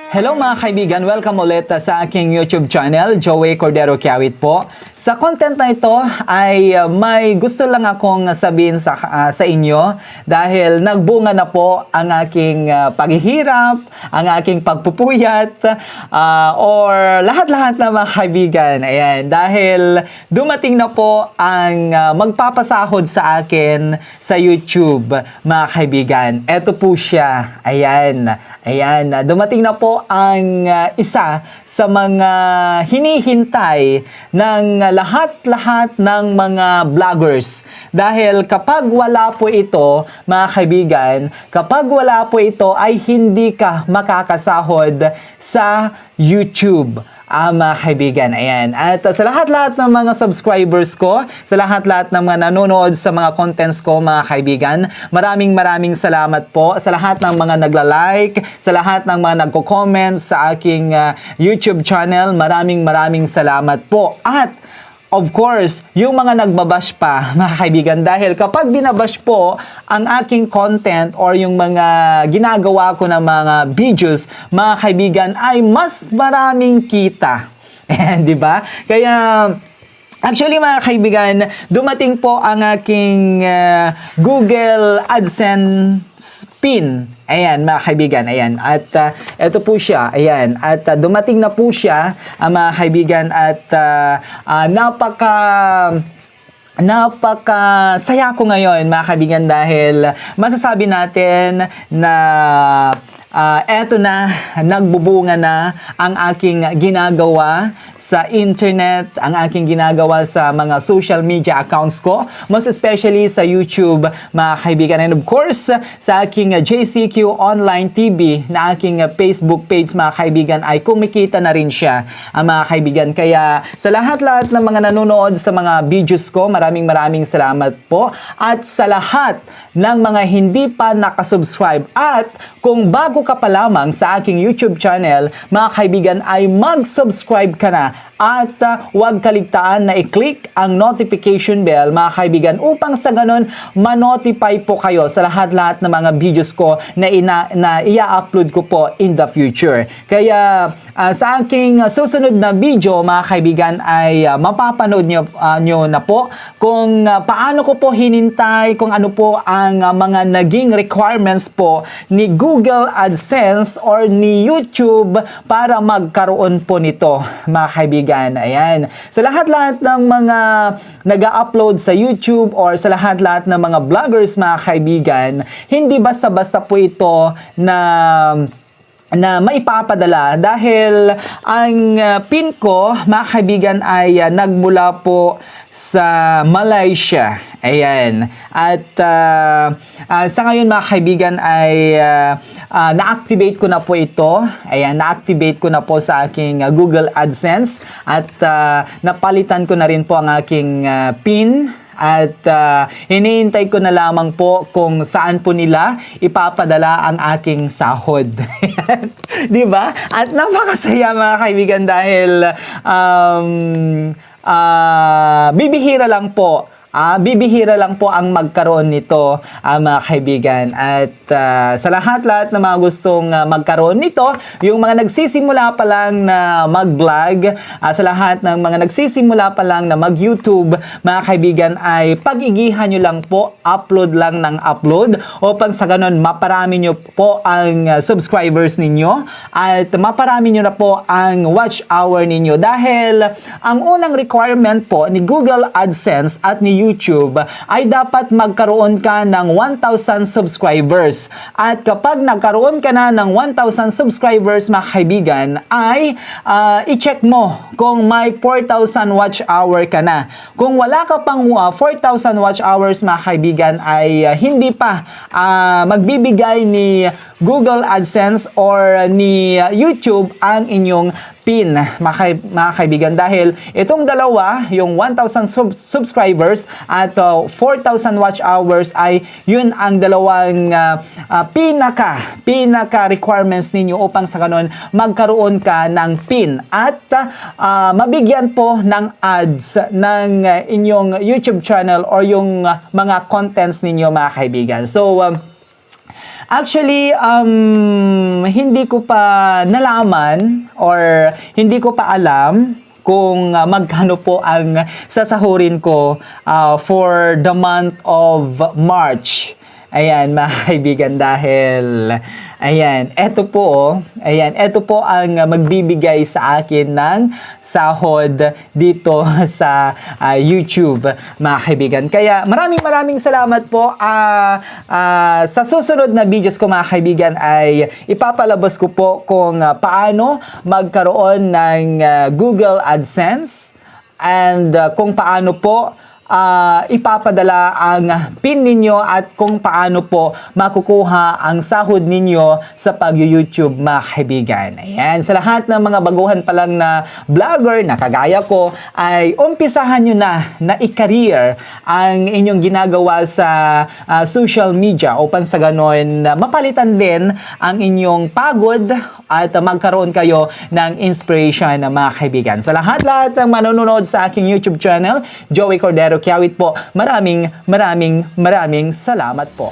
Hello mga kaibigan, welcome ulit sa aking YouTube channel, Joey Cordero Kiawit po. Sa content na ito ay may gusto lang akong sabihin sa inyo dahil nagbunga na po ang aking paghihirap, ang aking pagpupuyat, or lahat-lahat na mga kaibigan. Ayan, dahil dumating na po ang magpapasahod sa akin sa YouTube, mga kaibigan. Ito po siya. Ayan, dumating na po ang isa sa mga hinihintay ng lahat-lahat ng mga vloggers. Dahil kapag wala po ito, mga kaibigan, kapag wala po ito ay hindi ka makakasahod sa YouTube. Mga kaibigan, ayan. At sa lahat-lahat ng mga subscribers ko, sa lahat-lahat ng mga nanonood sa mga contents ko, mga kaibigan, maraming salamat po sa lahat ng mga nagla-like, sa lahat ng mga nagko-comment sa aking YouTube channel. Maraming salamat po. At of course, yung mga nagbabash pa, mga kaibigan, dahil kapag binabash po ang aking content or yung mga ginagawa ko na mga videos, mga kaibigan, ay mas maraming kita. Di ba? Kaya actually mga kaibigan, dumating po ang aking Google AdSense pin. Ayan mga kaibigan, ayan. At ito po siya, ayan. At dumating na po siya, mga kaibigan, at napaka-saya ko ngayon mga kaibigan dahil masasabi natin na eto na, nagbubunga na ang aking ginagawa sa internet, ang aking ginagawa sa mga social media accounts ko, most especially sa YouTube, mga kaibigan. And of course, sa aking JCQ Online TV na aking Facebook page, mga kaibigan, ay kumikita na rin siya, mga kaibigan. Kaya sa lahat-lahat ng mga nanonood sa mga videos ko, maraming salamat po. At sa lahat ng mga hindi pa nakasubscribe, at kung bago ka pa lamang sa aking YouTube channel, mga kaibigan, ay mag-subscribe ka na at huwag kaligtaan na i-click ang notification bell, mga kaibigan, upang sa ganon ma-notify po kayo sa lahat-lahat ng mga videos ko na i-upload ko po in the future. Kaya sa aking susunod na video, mga kaibigan, ay mapapanood nyo na po kung paano ko po hinintay, kung ano po ang mga naging requirements po ni Google AdSense or ni YouTube para magkaroon po nito, mga kaibigan. Ayan. Sa lahat-lahat ng mga nag-upload sa YouTube or sa lahat-lahat ng mga vloggers, mga kaibigan, hindi basta-basta po ito na maipapadala dahil ang pin ko, mga kaibigan, ay nagmula po sa Malaysia. Ayan. At sa ngayon, mga kaibigan, ay na-activate ko na po ito. Ayan, na-activate ko na po sa aking Google AdSense at napalitan ko na rin po ang aking PIN. At hinihintay ko na lamang po kung saan po nila ipapadala ang aking sahod. Di ba? At napakasaya, mga kaibigan, dahil bibihira lang po ang magkaroon nito, mga kaibigan. At sa lahat-lahat na mga gustong magkaroon nito, yung mga nagsisimula pa lang na mag-vlog, sa lahat ng mga nagsisimula pa lang na mag-YouTube, mga kaibigan, ay pag-igihan nyo lang po, upload lang ng upload, upang sa ganon maparami nyo po ang subscribers ninyo at maparami nyo na po ang watch hour ninyo. Dahil ang unang requirement po ni Google AdSense at ni YouTube ay dapat magkaroon ka ng 1,000 subscribers. At kapag nagkaroon ka na ng 1,000 subscribers, mga kaibigan, ay i-check mo kung may 4,000 watch hour ka na. Kung wala ka pang 4,000 watch hours, mga kaibigan, ay hindi pa magbibigay ni Google AdSense or ni YouTube ang inyong PIN, mga kaibigan, dahil itong dalawa, yung 1,000 subscribers at 4,000 watch hours, ay yun ang dalawang pinaka requirements ninyo upang sa ganon magkaroon ka ng PIN at mabigyan po ng ads ng inyong YouTube channel or yung mga contents ninyo, mga kaibigan. So Actually, hindi ko pa nalaman or hindi ko pa alam kung magkano po ang sasahurin ko for the month of March. Ayan, mga kaibigan, dahil eto po ang magbibigay sa akin ng sahod dito sa YouTube, mga kaibigan. Kaya maraming salamat po. Sa susunod na videos ko, mga kaibigan, ay ipapalabas ko po kung paano magkaroon ng Google AdSense and kung paano po ipapadala ang PIN ninyo at kung paano po makukuha ang sahod ninyo sa pag-YouTube, mga kaibigan. Ayan, sa lahat ng mga baguhan pa lang na vlogger na kagaya ko, ay umpisahan nyo na i-career ang inyong ginagawa sa social media upang sa ganon mapalitan din ang inyong pagod at magkaroon kayo ng inspiration, mga kaibigan. Sa lahat ng manonood sa aking YouTube channel, Joey Cordero Kiawit po, maraming salamat po.